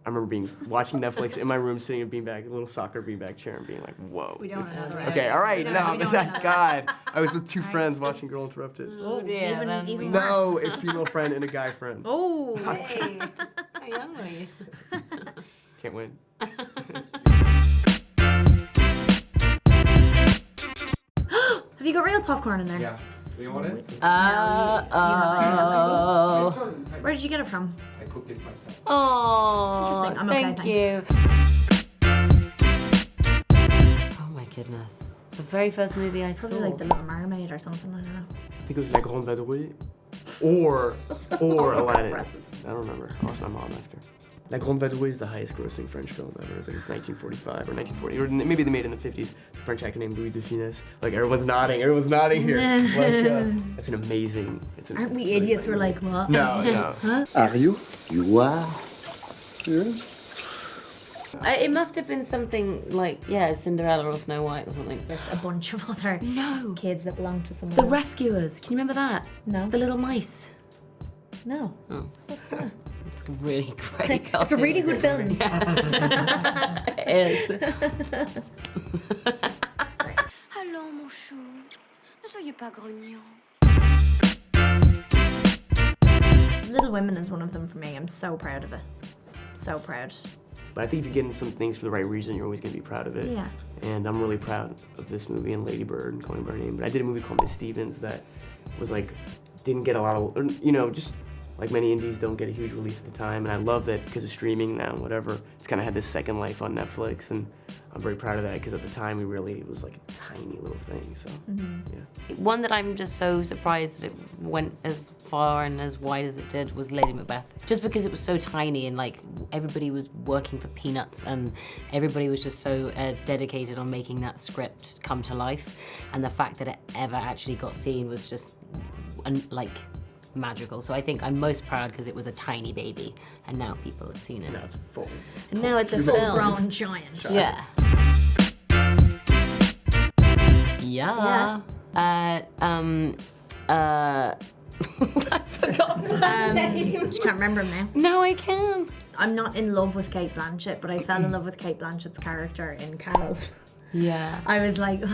I remember watching Netflix in my room, sitting in a little soccer beanbag chair, and being like, "Whoa." We don't want another round. Okay, all right, no, thank God. I was with two friends watching Girl Interrupted. Oh dear. Even No, worse. a female friend and a guy friend. Oh. Hey, how young were you? Can't win. Have you got real popcorn in there? Yeah. Do you want it? Oh. Where did you get it from? I cooked it myself. Oh, Interesting. I'm okay, thank you. Oh my goodness. The very first movie I Probably saw. like The Little Mermaid or something, I don't know. I think it was La Grande Vadrouille or Aladdin. I don't remember. I lost my mom after. La Grande Vadrouille is the highest grossing French film ever. It's like it's 1945 or 1940, or maybe they made it in the 50s. The French actor named Louis de Funès. Like everyone's nodding here. Like, it's an amazing. Aren't we idiots? We're like, what? No. Huh? Are you? You are? Yes. It must have been something like, Cinderella or Snow White or something. There's a bunch of other kids that belong to someone. The Rescuers. Can you remember that? No. The little mice. No. Oh. What's that? It's a really great It's a really good film. It is. Allons, mon chou, ne soyez pas grognon. Little Women is one of them for me. I'm so proud of it. So proud. But I think if you're getting some things for the right reason, you're always going to be proud of it. Yeah. And I'm really proud of this movie and Lady Bird and Calling by Her Name. But I did a movie called Miss Stevens that was like, didn't get a lot of, just like many indies don't get a huge release at the time. And I love that because of streaming now, whatever. It's kind of had this second life on Netflix. And I'm very proud of that because at the time it was like a tiny little thing. So, yeah. One that I'm just so surprised that it went as far and as wide as it did was Lady Macbeth. Just because it was so tiny and like everybody was working for peanuts and everybody was just so dedicated on making that script come to life. And the fact that it ever actually got seen was just like magical. So I think I'm most proud because it was a tiny baby and now people have seen it. Now it's a full. And now it's a film. Full-grown giant. Yeah. Yeah. I forgot her name. Just can't remember him now. No, I can. I'm not in love with Kate Blanchett, but I fell in love with Kate Blanchett's character in Carol. Yeah. I was like,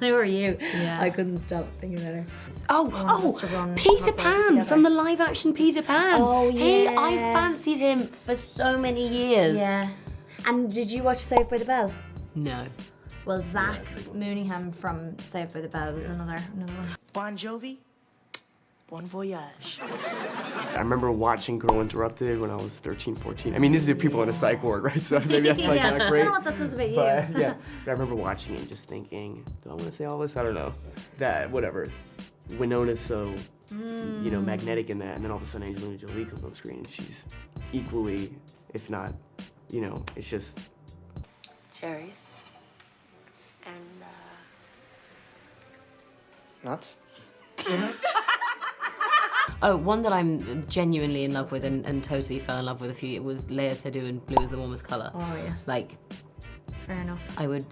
who are you? Yeah. I couldn't stop thinking about her. Oh, Peter Pan from the live action Peter Pan. Oh, Hey, yeah. I fancied him for so many years. Yeah. And did you watch Saved by the Bell? No. Well, Zach Mooneyham from Saved by the Bell was another one. Bon Jovi, bon voyage. I remember watching Girl Interrupted when I was 13, 14. I mean, these are people in a psych ward, right? So maybe that's like not I great. don't know what that says about you. But yeah, but I remember watching it and just thinking, do I want to say all this? I don't know. That, whatever. Winona's so, magnetic in that, and then all of a sudden Angelina Jolie comes on screen and she's equally, if not, it's just... Cherries. And, Nuts? Oh, one that I'm genuinely in love with and totally fell in love with it was Léa Seydoux in Blue is the Warmest Colour. Oh, yeah. Like, Fair enough. I would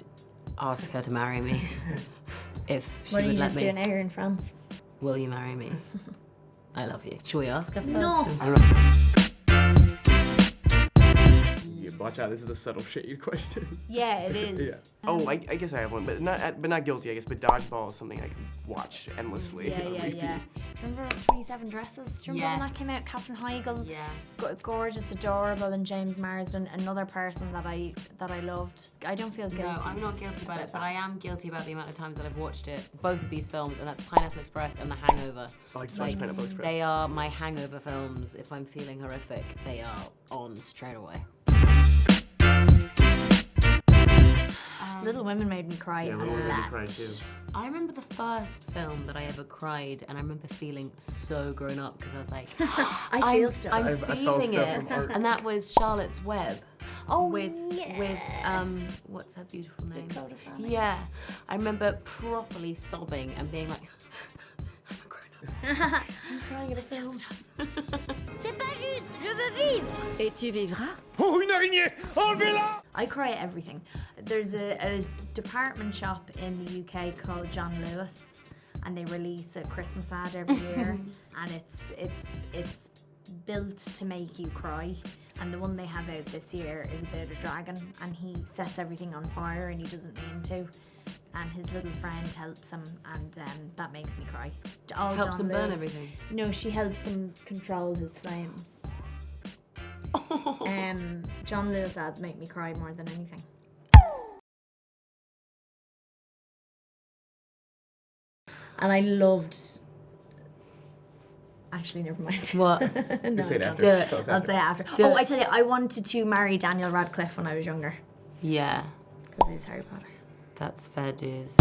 ask her to marry me if she Why don't would you let just me. do an air in France? Will you marry me? I love you. Should we ask her first? No. I don't know. Watch out, this is a subtle shade question. Yeah, it is. Yeah. Oh, I guess I have one, but not guilty, I guess. But Dodgeball is something I can watch endlessly. Yeah. on repeat. Do you remember 27 Dresses? Do you remember when that came out? Katherine Heigl. Yeah. Gorgeous, adorable, and James Marsden, another person that I loved. I don't feel guilty. No, I'm not guilty about it, but I am guilty about the amount of times that I've watched it. Both of these films, and that's Pineapple Express and The Hangover. Oh, I just watched Pineapple Express. They are my hangover films. If I'm feeling horrific, they are on straight away. Little Women made me cry Yeah, a Little Women made me lot. cry too. I remember the first film that I ever cried, and I remember feeling so grown up because I was like, I feel stuff. I'm I felt feeling stuff it, from art. and that was Charlotte's Web. Oh, with yeah. what's her beautiful name? Dakota Fanning. Yeah, I remember properly sobbing and being like, I'm a grown up. I'm crying at a film. c'est pas juste, je veux vivre. Et tu vivras? Oh, une araignée! Enlevez-la! I cry at everything. There's a department shop in the UK called John Lewis, and they release a Christmas ad every year, and it's built to make you cry. And the one they have out this year is about a dragon, and he sets everything on fire and he doesn't mean to. And his little friend helps him, and that makes me cry. All Helps John him burn Lewis- everything. No, she helps him control his flames. John Lewis ads make me cry more than anything. And I loved. Actually, never mind. What? No, Say it I after. don't. Tell us I'll after. say it after. Do Oh, it. I tell you, I wanted to marry Daniel Radcliffe when I was younger Yeah, because he was Harry Potter. that's fair dues.